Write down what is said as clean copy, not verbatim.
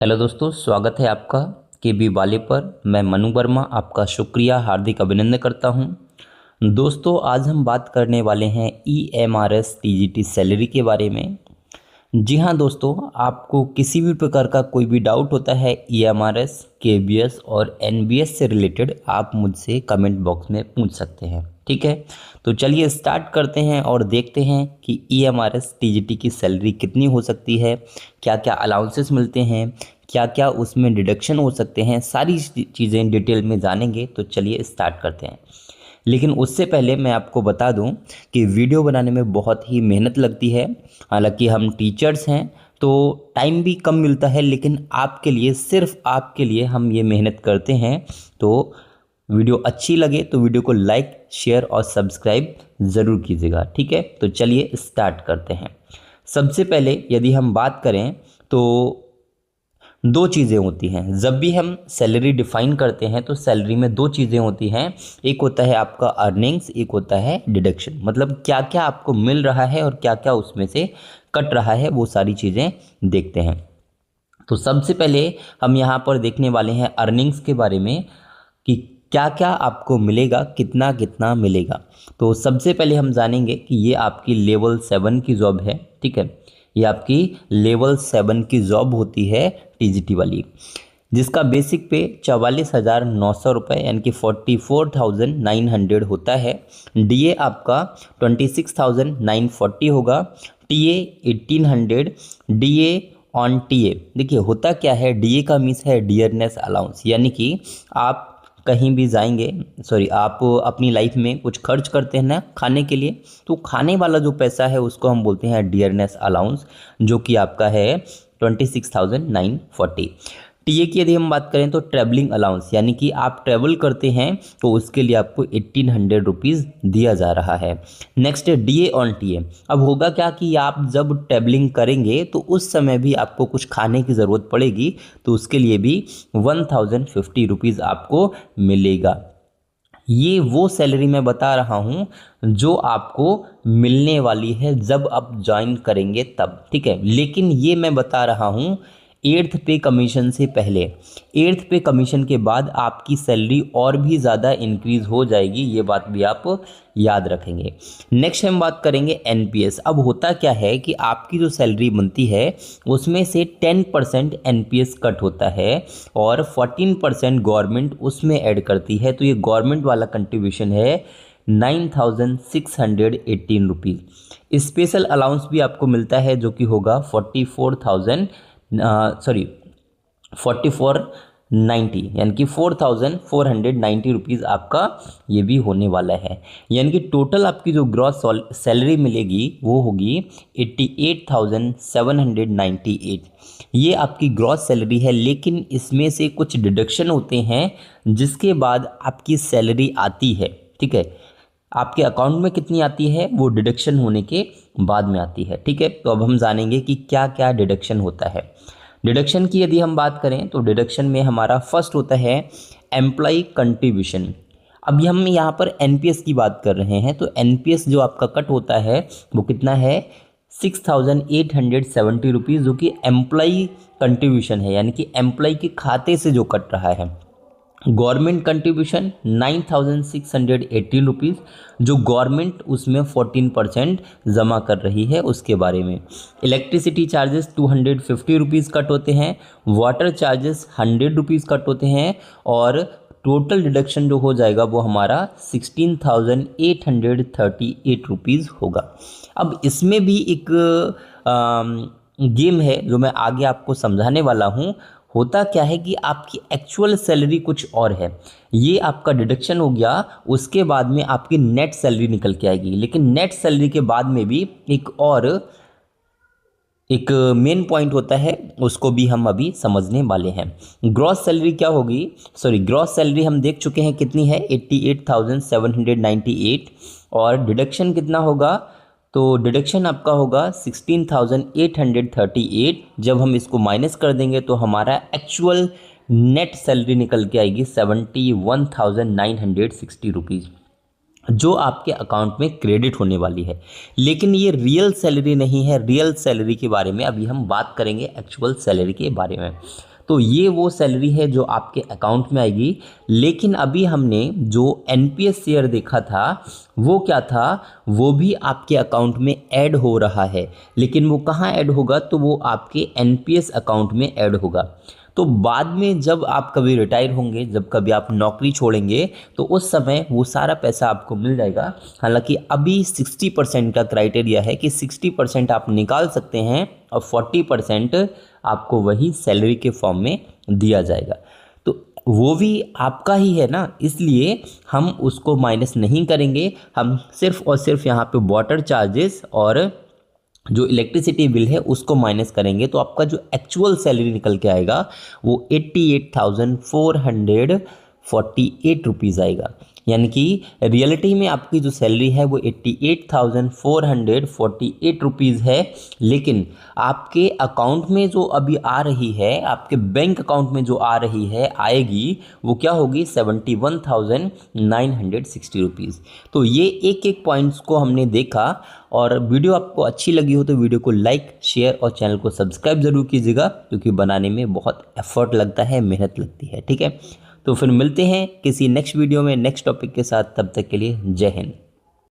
Hello दोस्तों, स्वागत है आपका के बी वाले पर। मैं मनु वर्मा आपका शुक्रिया हार्दिक अभिनंदन करता हूं। दोस्तों, आज हम बात करने वाले हैं EMRS TGT सैलरी के बारे में। जी हाँ दोस्तों, आपको किसी भी प्रकार का कोई भी डाउट होता है EMRS, KBS और NBS से रिलेटेड, आप मुझसे कमेंट बॉक्स में पूछ सकते हैं। ठीक है, तो चलिए स्टार्ट करते हैं और देखते हैं कि EMRS TGT की सैलरी कितनी हो सकती है, क्या क्या अलाउंसेस मिलते हैं, क्या क्या उसमें डिडक्शन हो सकते हैं। सारी चीज़ें डिटेल में जानेंगे, तो चलिए स्टार्ट करते हैं। लेकिन उससे पहले मैं आपको बता दूं कि वीडियो बनाने में बहुत ही मेहनत लगती है। हालांकि हम टीचर्स हैं तो टाइम भी कम मिलता है, लेकिन आपके लिए, सिर्फ आपके लिए हम ये मेहनत करते हैं। तो वीडियो अच्छी लगे तो वीडियो को लाइक, शेयर और सब्सक्राइब ज़रूर कीजिएगा। ठीक है, तो चलिए स्टार्ट करते हैं। सबसे पहले यदि हम बात करें तो दो चीज़ें होती हैं। जब भी हम सैलरी डिफाइन करते हैं तो सैलरी में दो चीज़ें होती हैं। एक होता है आपका अर्निंग्स, एक होता है डिडक्शन। मतलब क्या क्या आपको मिल रहा है और क्या क्या उसमें से कट रहा है, वो सारी चीज़ें देखते हैं। तो सबसे पहले हम यहाँ पर देखने वाले हैं अर्निंग्स के बारे में कि क्या क्या आपको मिलेगा, कितना कितना मिलेगा। तो सबसे पहले हम जानेंगे कि ये आपकी लेवल 7 की जॉब है। ठीक है, ये आपकी लेवल 7 की जॉब होती है TGT वाली, जिसका बेसिक पे 44,900 रुपये यानी कि 44,900 होता है। DA आपका 26,940 होगा। TA 1800। DA ऑन TA, देखिए होता क्या है, DA का मीन्स है डियरनेस अलाउंस, यानी कि आप कहीं भी जाएंगे, सॉरी, आप अपनी लाइफ में कुछ खर्च करते हैं ना खाने के लिए, तो खाने वाला जो पैसा है उसको हम बोलते हैं डियरनेस अलाउंस, जो कि आपका है 26,940। टीए की यदि हम बात करें तो ट्रैवलिंग अलाउंस, यानी कि आप ट्रैवल करते हैं तो उसके लिए आपको 1800 रुपीज़ दिया जा रहा है। नेक्स्ट है DA ऑन टीए। अब होगा क्या कि आप जब ट्रैवलिंग करेंगे तो उस समय भी आपको कुछ खाने की ज़रूरत पड़ेगी, तो उसके लिए भी 1050 रुपीज़ आपको मिलेगा। ये वो सैलरी मैं बता रहा हूँ जो आपको मिलने वाली है जब आप ज्वाइन करेंगे तब। ठीक है, लेकिन ये मैं बता रहा हूँ 8th पे कमीशन से पहले। 8th पे कमीशन के बाद आपकी सैलरी और भी ज़्यादा इंक्रीज़ हो जाएगी, ये बात भी आप याद रखेंगे। नेक्स्ट हम बात करेंगे NPS। अब होता क्या है कि आपकी जो सैलरी बनती है उसमें से 10% NPS कट होता है और 14% गवर्नमेंट उसमें ऐड करती है। तो ये गवर्नमेंट वाला कंट्रीब्यूशन है 9,618 रुपीज़। स्पेशल अलाउंस भी आपको मिलता है जो कि होगा 4490, यानी कि 4,490 रुपीज़ आपका ये भी होने वाला है। यानी कि टोटल आपकी जो ग्रॉस सैलरी मिलेगी वो होगी 88,798। ये आपकी ग्रॉस सैलरी है, लेकिन इसमें से कुछ डिडक्शन होते हैं जिसके बाद आपकी सैलरी आती है। ठीक है, आपके अकाउंट में कितनी आती है वो डिडक्शन होने के बाद में आती है। ठीक है, तो अब हम जानेंगे कि क्या क्या डिडक्शन होता है। डिडक्शन की यदि हम बात करें तो डिडक्शन में हमारा फर्स्ट होता है एम्प्लॉय कंट्रीब्यूशन। अभी हम यहाँ पर NPS की बात कर रहे हैं, तो NPS जो आपका कट होता है वो कितना है 6,870 रुपीज़, जो कि एम्प्लॉय कंट्रीब्यूशन है, यानी कि एम्प्लॉय के खाते से जो कट रहा है। गवर्नमेंट कंट्रीब्यूशन 9,618 रुपीज़, जो गवर्नमेंट उसमें 14% जमा कर रही है उसके बारे में। इलेक्ट्रिसिटी चार्जेस 250 रुपीज़ कट होते हैं। वाटर चार्जेस 100 रुपीज़ कट होते हैं और टोटल डिडक्शन जो हो जाएगा वो हमारा 16,838 रुपीज़ होगा। अब इसमें भी एक गेम है जो मैं आगे आपको समझाने वाला हूँ। होता क्या है कि आपकी एक्चुअल सैलरी कुछ और है, ये आपका डिडक्शन हो गया, उसके बाद में आपकी नेट सैलरी निकल के आएगी। लेकिन नेट सैलरी के बाद में भी एक मेन पॉइंट होता है, उसको भी हम अभी समझने वाले हैं। ग्रॉस सैलरी क्या होगी, सॉरी, ग्रॉस सैलरी हम देख चुके हैं कितनी है 88,798, और डिडक्शन कितना होगा, तो डिडक्शन आपका होगा 16,838। जब हम इसको माइनस कर देंगे तो हमारा एक्चुअल नेट सैलरी निकल के आएगी 71,960 रुपीज़, जो आपके अकाउंट में क्रेडिट होने वाली है। लेकिन ये रियल सैलरी नहीं है। रियल सैलरी के बारे में अभी हम बात करेंगे, एक्चुअल सैलरी के बारे में। तो ये वो सैलरी है जो आपके अकाउंट में आएगी। लेकिन अभी हमने जो एनपीएस शेयर देखा था वो क्या था, वो भी आपके अकाउंट में ऐड हो रहा है, लेकिन वो कहाँ ऐड होगा, तो वो आपके एनपीएस अकाउंट में ऐड होगा। तो बाद में जब आप कभी रिटायर होंगे, जब कभी आप नौकरी छोड़ेंगे, तो उस समय वो सारा पैसा आपको मिल जाएगा। हालांकि अभी 60% का क्राइटेरिया है कि 60% आप निकाल सकते हैं और 40% आपको वही सैलरी के फॉर्म में दिया जाएगा। तो वो भी आपका ही है ना, इसलिए हम उसको माइनस नहीं करेंगे। हम सिर्फ और सिर्फ यहाँ पे वाटर चार्जेस और जो इलेक्ट्रिसिटी बिल है उसको माइनस करेंगे, तो आपका जो एक्चुअल सैलरी निकल के आएगा वो 88,448 रुपीज़ आएगा। यानी कि रियलिटी में आपकी जो सैलरी है वो 88,448 रुपीज़ है, लेकिन आपके अकाउंट में जो अभी आ रही है, आपके बैंक अकाउंट में जो आ रही है आएगी, वो क्या होगी 71,960 रुपीज़। तो ये एक एक पॉइंट्स को हमने देखा। और वीडियो आपको अच्छी लगी हो तो वीडियो को लाइक, शेयर और चैनल को सब्सक्राइब ज़रूर कीजिएगा, क्योंकि बनाने में बहुत एफर्ट लगता है, मेहनत लगती है। ठीक है, तो फिर मिलते हैं किसी नेक्स्ट वीडियो में नेक्स्ट टॉपिक के साथ। तब तक के लिए जय हिंद।